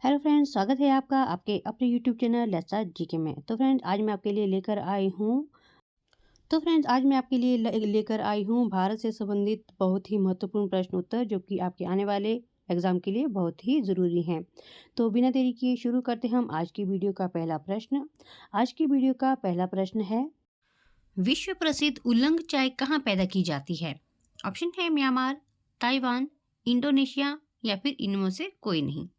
Hello friends, स्वागत है आपका आपके अपने YouTube channel let's start GK में। तो फ्रेंड्स आज मैं आपके लिए लेकर आई हूँ भारत से संबंधित बहुत ही महत्वपूर्ण प्रश्न उत्तर जो कि आपके आने वाले एग्जाम के लिए बहुत ही ज़रूरी हैं। तो बिना देरी किए शुरू करते हैं हम आज की वीडियो का पहला प्रश्न। आज की वीडियो का पहला प्रश्न है, विश्व प्रसिद्ध उलंग चाय कहाँ पैदा की जाती है? ऑप्शन है म्यांमार, ताइवान, इंडोनेशिया या फिर इनमें से कोई नहीं।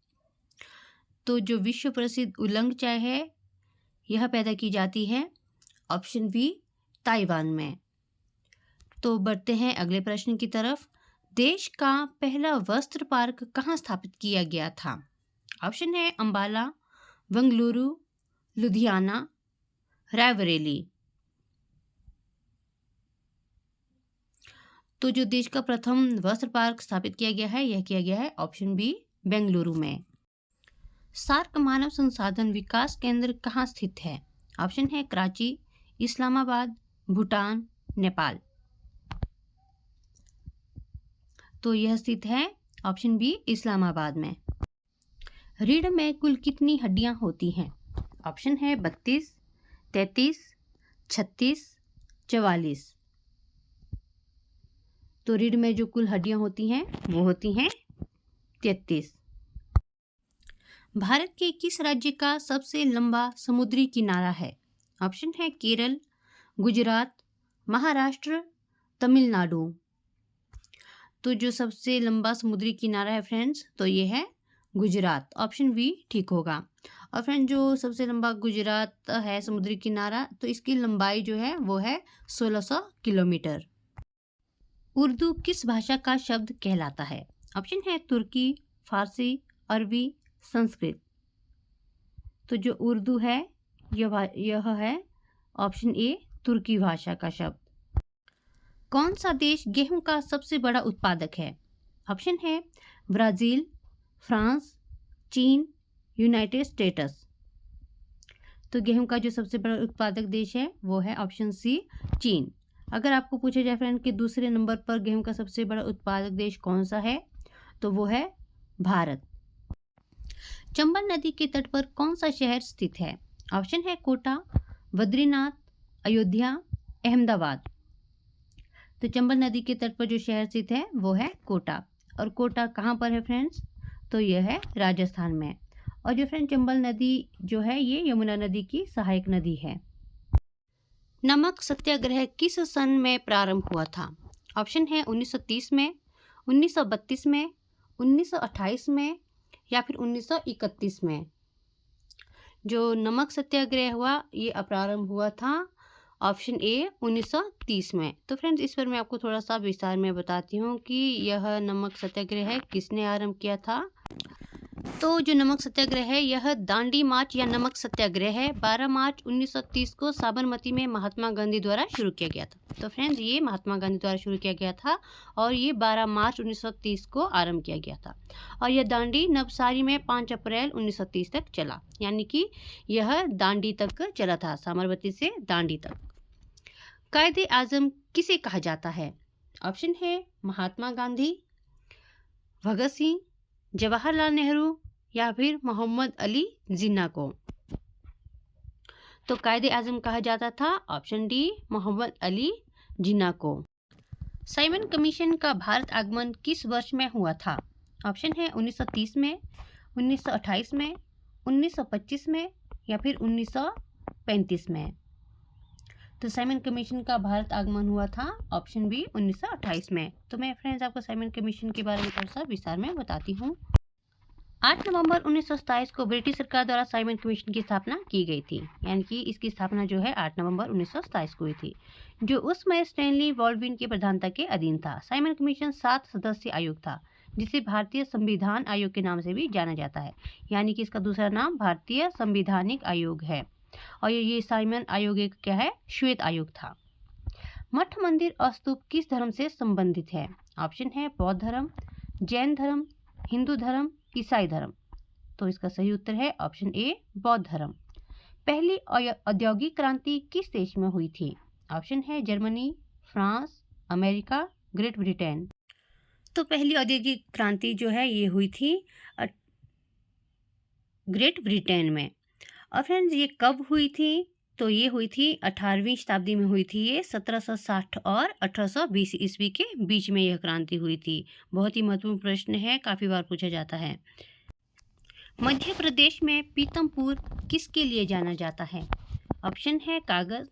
तो जो विश्व प्रसिद्ध उलंग चाय है यह पैदा की जाती है ऑप्शन बी ताइवान में। तो बढ़ते हैं अगले प्रश्न की तरफ। देश का पहला वस्त्र पार्क कहाँ स्थापित किया गया था? ऑप्शन है अंबाला, बेंगलुरु, लुधियाना, रायबरेली। तो जो देश का प्रथम वस्त्र पार्क स्थापित किया गया है यह किया गया है ऑप्शन बी बेंगलुरु में। सार्क मानव संसाधन विकास केंद्र कहाँ स्थित है? ऑप्शन है कराची, इस्लामाबाद, भूटान, नेपाल। तो यह स्थित है ऑप्शन बी इस्लामाबाद में। रीढ़ में कुल कितनी हड्डियां होती हैं? ऑप्शन है 32, 33, 36, 44। तो रीढ़ में जो कुल हड्डियां होती हैं वो होती हैं 33। भारत के किस राज्य का सबसे लंबा समुद्री किनारा है? ऑप्शन है केरल, गुजरात, महाराष्ट्र, तमिलनाडु। तो जो सबसे लंबा समुद्री किनारा है फ्रेंड्स तो ये है गुजरात, ऑप्शन बी ठीक होगा। और फ्रेंड जो सबसे लंबा गुजरात है समुद्री किनारा तो इसकी लंबाई जो है वो है 1600 किलोमीटर। उर्दू किस भाषा का शब्द कहलाता है? ऑप्शन है तुर्की, फारसी, अरबी, संस्कृत। तो जो उर्दू है यह है ऑप्शन ए तुर्की भाषा का शब्द। कौन सा देश गेहूं का सबसे बड़ा उत्पादक है? ऑप्शन है ब्राज़ील, फ्रांस, चीन, यूनाइटेड स्टेट्स। तो गेहूं का जो सबसे बड़ा उत्पादक देश है वो है ऑप्शन सी चीन। अगर आपको पूछा जाए फ्रेंड कि दूसरे नंबर पर गेहूं का सबसे बड़ा उत्पादक देश कौन सा है तो वो है भारत। चंबल नदी के तट पर कौन सा शहर स्थित है? ऑप्शन है कोटा, बद्रीनाथ, अयोध्या, अहमदाबाद। तो चंबल नदी के तट पर जो शहर स्थित है वो है कोटा। और कोटा कहाँ पर है फ्रेंड्स? तो यह है राजस्थान में। और जो फ्रेंड चंबल नदी जो है ये यमुना नदी की सहायक नदी है। नमक सत्याग्रह किस सन में प्रारंभ हुआ था? ऑप्शन है 1930 में, 1932 में, 1928 में या फिर 1931 में। जो नमक सत्याग्रह हुआ ये प्रारंभ हुआ था ऑप्शन ए 1930 में। तो फ्रेंड्स इस पर मैं आपको थोड़ा सा विस्तार में बताती हूँ कि यह नमक सत्याग्रह है किसने आरंभ किया था। तो जो नमक सत्याग्रह है यह दांडी मार्च या नमक सत्याग्रह है 12 मार्च 1930 को साबरमती में महात्मा गांधी द्वारा शुरू किया गया था। तो फ्रेंड्स ये महात्मा गांधी द्वारा शुरू किया गया था और ये 12 मार्च 1930 को आरंभ किया गया था। और यह दांडी नवसारी में 5 अप्रैल 1930 तक चला, यानी कि यह दांडी तक चला था, साबरमती से दांडी तक। कायदे आजम किसे कहा जाता है? ऑप्शन है महात्मा गांधी, भगत सिंह, जवाहरलाल नेहरू या फिर मोहम्मद अली जिन्ना को। तो कायदे आजम कहा जाता था ऑप्शन डी मोहम्मद अली जिन्ना को। साइमन कमीशन का भारत आगमन किस वर्ष में हुआ था? ऑप्शन है 1930 में, 1928 में, 1925 में या फिर 1935 में। तो साइमन कमीशन का भारत आगमन हुआ था ऑप्शन बी 1928 में। तो मैं फ्रेंड्स आपको साइमन कमीशन के बारे में थोड़ा सा विस्तार में बताती हूँ। 8 नवंबर 1927 को ब्रिटिश सरकार द्वारा साइमन कमीशन की स्थापना की गई थी, यानी कि इसकी स्थापना जो है 8 नवंबर 1927 को हुई थी, जो उस समय स्टैनली बॉल्डविन की प्रधानता के अधीन था। साइमन कमीशन 7 सदस्य आयोग था जिसे भारतीय संविधान आयोग के नाम से भी जाना जाता है, यानी कि इसका दूसरा नाम भारतीय संवैधानिक आयोग है। और ये साइमन आयोग एक क्या है श्वेत आयोग था। मठ मंदिर और स्तूप किस धर्म से संबंधित है? ऑप्शन है बौद्ध धर्म, जैन धर्म, हिंदू धर्म, ईसाई धर्म। तो इसका सही उत्तर है ऑप्शन ए बौद्ध धर्म। पहली औद्योगिक क्रांति किस देश में हुई थी? ऑप्शन है Germany, France, America, great Britain. तो पहली औद्योगिक क्रांति जो है ये हुई थी ग्रेट ब्रिटेन में। और फ्रेंड्स ये कब हुई थी? तो ये हुई थी 18वीं शताब्दी में हुई थी। ये 1760 और 1820 ईस्वी के बीच में यह क्रांति हुई थी। बहुत ही महत्वपूर्ण प्रश्न है, काफ़ी बार पूछा जाता है। मध्य प्रदेश में पीतमपुर किसके लिए जाना जाता है? ऑप्शन है कागज़,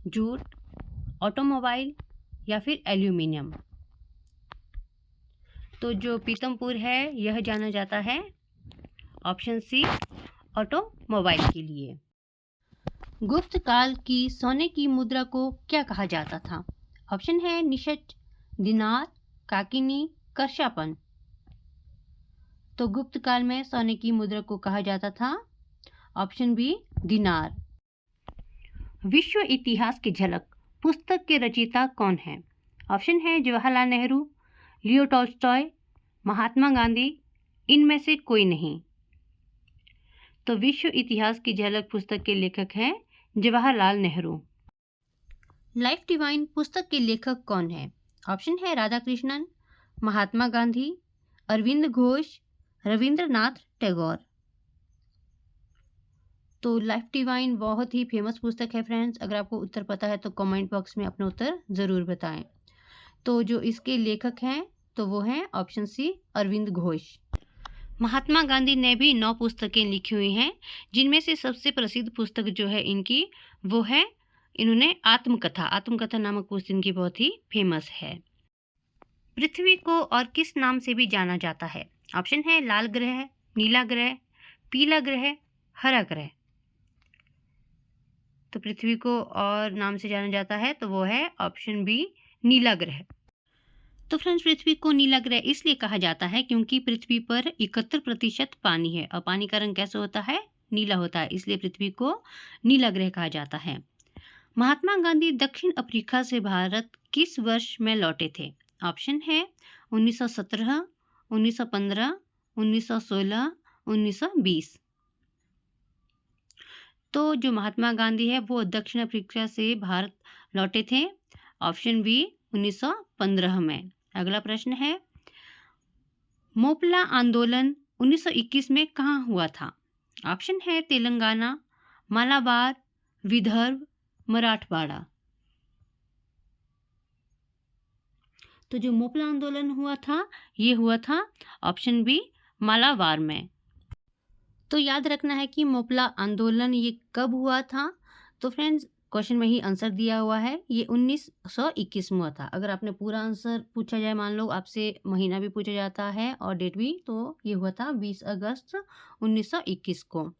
जूट, ऑटोमोबाइल या फिर एल्यूमिनियम। तो जो पीतमपुर है यह जाना जाता है ऑप्शन सी ऑटोमोबाइल के लिए। गुप्त काल की सोने की मुद्रा को क्या कहा जाता था? ऑप्शन है निषद, दिनार, काकिनी, करशापन। तो गुप्त काल में सोने की मुद्रा को कहा जाता था ऑप्शन बी दिनार। विश्व इतिहास की झलक पुस्तक के रचयिता कौन है? ऑप्शन है जवाहरलाल नेहरू, लियो टॉल्स्टॉय, महात्मा गांधी, इनमें से कोई नहीं। तो विश्व इतिहास की झलक पुस्तक के लेखक हैं जवाहरलाल नेहरू। लाइफ डिवाइन पुस्तक के लेखक कौन है? ऑप्शन है राधा कृष्णन, महात्मा गांधी, अरविंद घोष, रविंद्रनाथ टैगोर। तो लाइफ डिवाइन बहुत ही फेमस पुस्तक है फ्रेंड्स। अगर आपको उत्तर पता है तो कमेंट बॉक्स में अपना उत्तर ज़रूर बताएं। तो जो इसके लेखक हैं तो वो हैं ऑप्शन सी अरविंद घोष। महात्मा गांधी ने भी 9 पुस्तकें लिखी हुई हैं, जिनमें से सबसे प्रसिद्ध पुस्तक जो है इनकी वो है, इन्होंने आत्मकथा नामक पुस्तक इनकी बहुत ही फेमस है। पृथ्वी को और किस नाम से भी जाना जाता है? ऑप्शन है लाल ग्रह, नीला ग्रह, पीला ग्रह, हरा ग्रह। तो पृथ्वी को और नाम से जाना जाता है तो वो है ऑप्शन बी नीला ग्रह। तो फ्रेंड्स पृथ्वी को नीला ग्रह इसलिए कहा जाता है क्योंकि पृथ्वी पर 71% पानी है और पानी का रंग कैसे होता है? नीला होता है, इसलिए पृथ्वी को नीला ग्रह कहा जाता है। महात्मा गांधी दक्षिण अफ्रीका से भारत किस वर्ष में लौटे थे? ऑप्शन है 1917, 1915, 1916, 1920। तो जो महात्मा गांधी है वो दक्षिण अफ्रीका से भारत लौटे थे ऑप्शन बी 1915 में। अगला प्रश्न है मोपला आंदोलन 1921 में कहाँ हुआ था? ऑप्शन है तेलंगाना, मालाबार, विदर्भ, मराठवाड़ा। तो जो मोपला आंदोलन हुआ था ये हुआ था ऑप्शन बी मालाबार में। तो याद रखना है कि मोपला आंदोलन ये कब हुआ था? तो फ्रेंड्स क्वेश्चन में ही आंसर दिया हुआ है, ये 1921 में हुआ था। अगर आपने पूरा आंसर पूछा जाए, मान लो आपसे महीना भी पूछा जाता है और डेट भी, तो ये हुआ था 20 अगस्त 1921 को।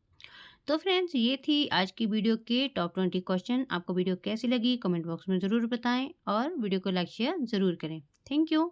तो फ्रेंड्स ये थी आज की वीडियो के टॉप 20 क्वेश्चन। आपको वीडियो कैसी लगी कमेंट बॉक्स में ज़रूर बताएं और वीडियो को लाइक शेयर ज़रूर करें। Thank you.